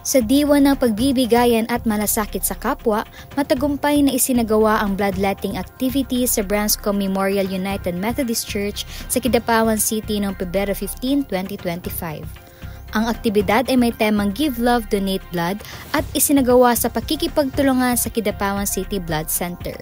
Sa diwa ng pagbibigayan at malasakit sa kapwa, matagumpay na isinagawa ang bloodletting activity sa Branscombe Memorial United Methodist Church sa Kidapawan City noong Pebrero 15, 2025. Ang aktibidad ay may temang Give Love, Donate Blood at isinagawa sa pakikipagtulungan sa Kidapawan City Blood Center.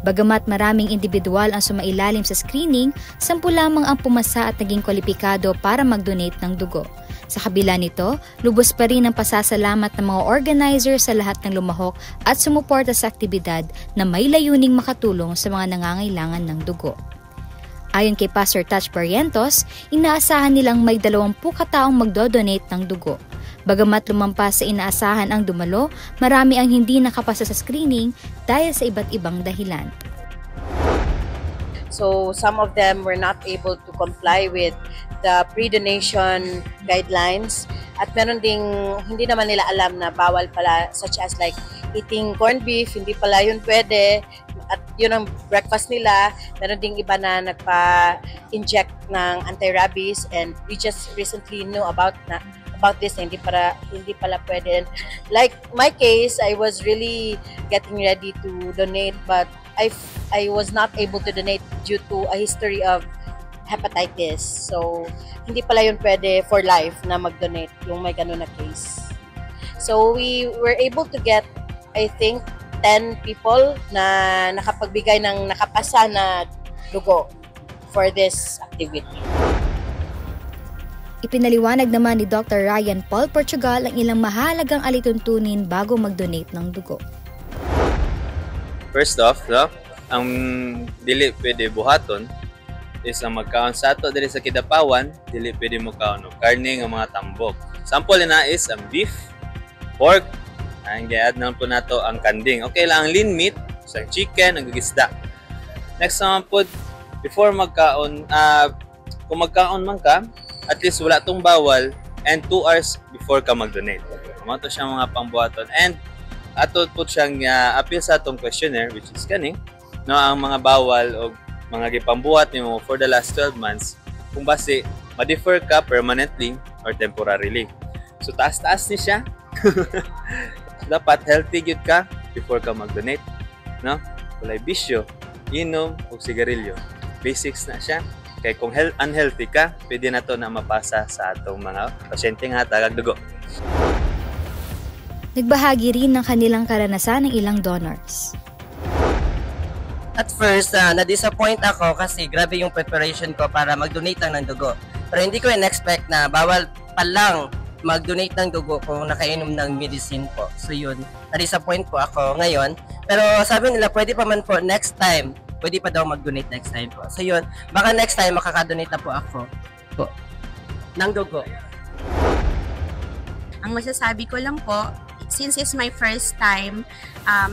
Bagamat maraming individual ang sumailalim sa screening, 10 lamang ang pumasa at naging kwalipikado para mag-donate ng dugo. Sa kabila nito, lubos pa rin ang pasasalamat ng mga organizer sa lahat ng lumahok at sumuporta sa aktibidad na may layuning makatulong sa mga nangangailangan ng dugo. Ayon kay Pastor Touch Barrientos, inaasahan nilang may 20 kataong magdodonate ng dugo. Bagamat lumampas sa inaasahan ang dumalo, marami ang hindi nakapasa sa screening dahil sa iba't ibang dahilan. So some of them were not able to comply with the pre-donation guidelines at meron ding hindi naman nila alam na bawal pala, such as like eating corned beef, hindi pala yun pwede at yun ang breakfast nila. Meron ding iba na nagpa-inject ng anti-rabies and we just recently knew about this na hindi pala pwede. And like my case, I was really getting ready to donate but I was not able to donate due to a history of hepatitis. So, hindi pala yun pwede for life na mag-donate yung may ganun na case. So, we were able to get, I think, 10 people na nakapagbigay ng nakapasa na dugo for this activity. Ipinaliwanag naman ni Dr. Ryan Paul Portugal ang ilang mahalagang alituntunin bago mag-donate ng dugo. First off, ang dili pwede buhaton is ang magkaon sa ato dili sa Kidapawan, dili pwede mo kaon og karne nga mga tambok. Sample na is ang beef, pork, ang gi-add na po nato ang kanding. Okay lang ang lean meat, sa chicken, ang isda. Next naman po, before magkaon, kung magkaon man ka, at least wala tong bawal and 2 hours before ka mag-donate. Mga to siyang mga pangbuhaton. And ato po siyang appeal sa atong questionnaire which is kaning no ang mga bawal o mga gipambuhat nimo for the last 12 months kung base ma-defer ka permanently or temporarily. So taas-taas ni siya. Dapat healthy gyud ka before ka mag-donate, no? Walay bisyo, inom o sigarilyo. Basics na siya. Kay kung unhealthy ka, pwede na to na mapasa sa atong mga pasyente nga tagag dugo. Nagbahagi rin ng kanilang karanasan ng ilang donors. At first, na-disappoint ako kasi grabe yung preparation ko para mag-donate lang ng dugo. Pero hindi ko in-expect na bawal pa lang mag-donate ng dugo kung nakainom ng medicine po. So yun, na-disappoint po ako ngayon. Pero sabi nila, pwede pa man po next time. Pwede pa daw mag-donate next time po. So yun, baka next time makaka-donate na po ako po ng dugo. Ang masasabi ko lang po, since it's my first time,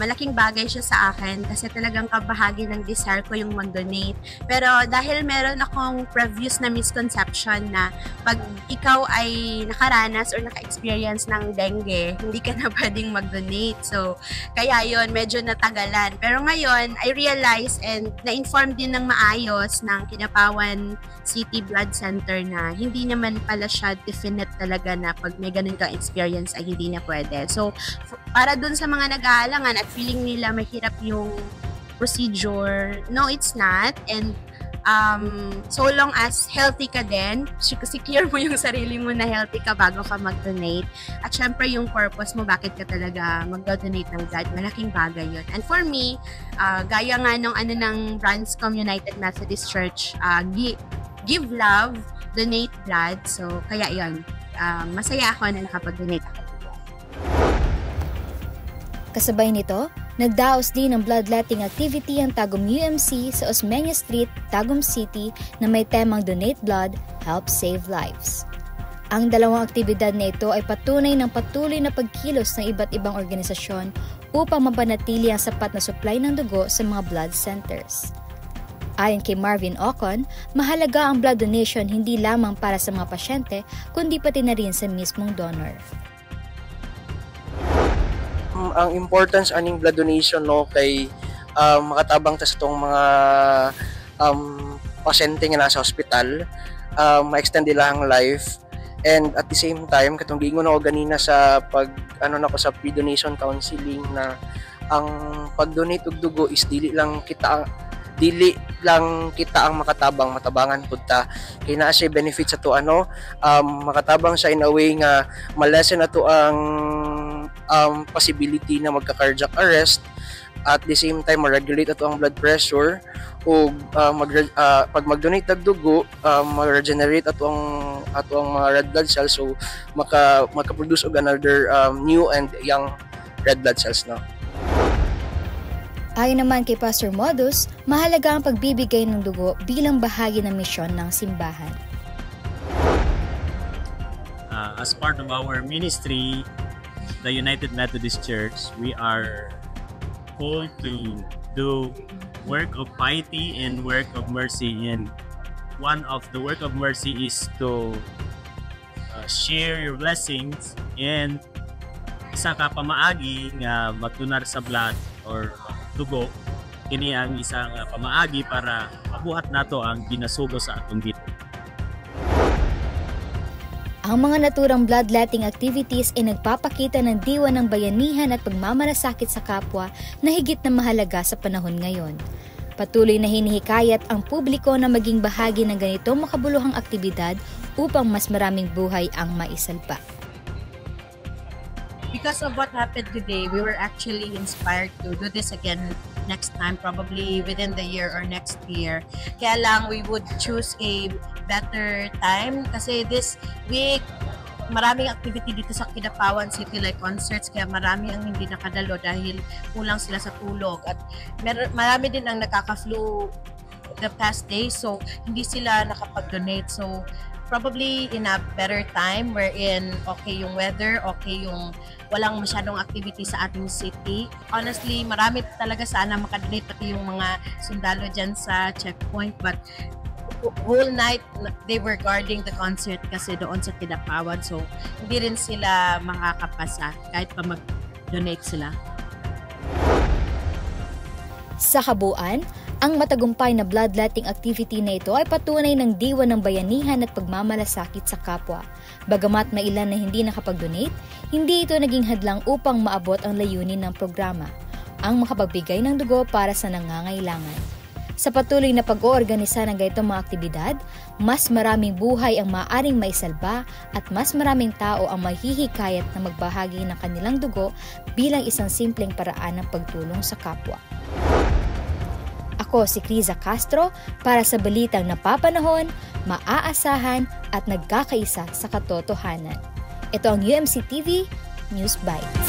malaking bagay siya sa akin kasi talagang kabahagi ng desire ko yung mag-donate. Pero dahil meron akong previous na misconception na pag ikaw ay nakaranas or naka-experience ng dengue, hindi ka na pwedeng mag-donate. So, kaya yon medyo natagalan. Pero ngayon, I realized and na-inform din ng maayos ng Kidapawan City Blood Center na hindi naman pala siya definite talaga na pag may ganun kang experience ay hindi na pwede. So, para dun sa mga nag-aalangan at feeling nila mahirap yung procedure, no, it's not. And so long as healthy ka din, secure mo yung sarili mo na healthy ka bago ka mag-donate. At syempre yung purpose mo, bakit ka talaga mag-donate ng blood, malaking bagay yun. And for me, gaya nga nung ng Branscombe United Methodist Church, give love, donate blood. So kaya yun, masaya ako na nakapag-donate ako. Kasabay nito, nagdaos din ng bloodletting activity ang Tagum UMC sa Osmeña Street, Tagum City na may temang Donate Blood, Help Save Lives. Ang dalawang aktibidad na ito ay patunay ng patuloy na pagkilos ng iba't ibang organisasyon upang mapanatili ang sapat na supply ng dugo sa mga blood centers. Ayon kay Marvin Ocon, mahalaga ang blood donation hindi lamang para sa mga pasyente kundi pati na rin sa mismong donor. Ang importance aning blood donation no kay makatabang ta sa tong mga pasyente nga nasa ospital, ma-extend nila ang life And at the same time, katong giingon ako ganina sa sa pre-donation counseling na ang pag-donate og dugo is dili lang kita ang matabangan pud ta, kay naa siya benefit sa to makatabang siya in a way nga malesen ato ang possibility na magka-cardiac arrest. At the same time ma-regulate ato ang blood pressure o pag mag-donate og dugo ma-regenerate ato ang mga red blood cells, so maka-produce og another new and young red blood cells no. Ayon naman kay Pastor Modus, mahalaga ang pagbibigay ng dugo bilang bahagi ng misyon ng simbahan. As part of our ministry, the United Methodist Church, we are called to do work of piety and work of mercy. And one of the work of mercy is to share your blessings, and isa ka pamaagi nga matunar sa blood or dugo, kini ang isang pamaagi para mabuhat nato ang ginasugo sa atong dito. Ang mga naturang bloodletting activities ay nagpapakita ng diwa ng bayanihan at pagmamalasakit sa kapwa na higit na mahalaga sa panahon ngayon. Patuloy na hinihikayat ang publiko na maging bahagi ng ganitong makabuluhang aktibidad upang mas maraming buhay ang maisalba. Because of what happened today, we were actually inspired to do this again next time, probably within the year or next year. Kaya lang, we would choose a better time kasi this week, maraming activity dito sa Kidapawan City like concerts, kaya marami ang hindi nakadalo dahil kulang sila sa tulog. At marami din ang nakaka-flu the past days, so hindi sila nakapag-donate. So, probably in a better time wherein okay yung weather, okay yung walang masyadong activity sa ating city. Honestly, marami talaga sana makadonate, pati yung mga sundalo dyan sa checkpoint, but whole night they were guarding the concert kasi doon sa Kidapawan, so hindi rin sila makakapasa kahit pa mag-donate sila. Sa kabuuan, ang matagumpay na bloodletting activity na ito ay patunay ng diwa ng bayanihan at pagmamalasakit sa kapwa. Bagamat may ilan na hindi nakapag-donate, hindi ito naging hadlang upang maabot ang layunin ng programa, ang makapagbigay ng dugo para sa nangangailangan. Sa patuloy na pag-oorganisa ng ganitong mga aktibidad, mas maraming buhay ang maaaring maisalba at mas maraming tao ang mahihikayat na magbahagi ng kanilang dugo bilang isang simpleng paraan ng pagtulong sa kapwa. Ako si Criza Castro para sa balitang napapanahon, maaasahan at nagkakaisa sa katotohanan. Ito ang UMC TV News Bites.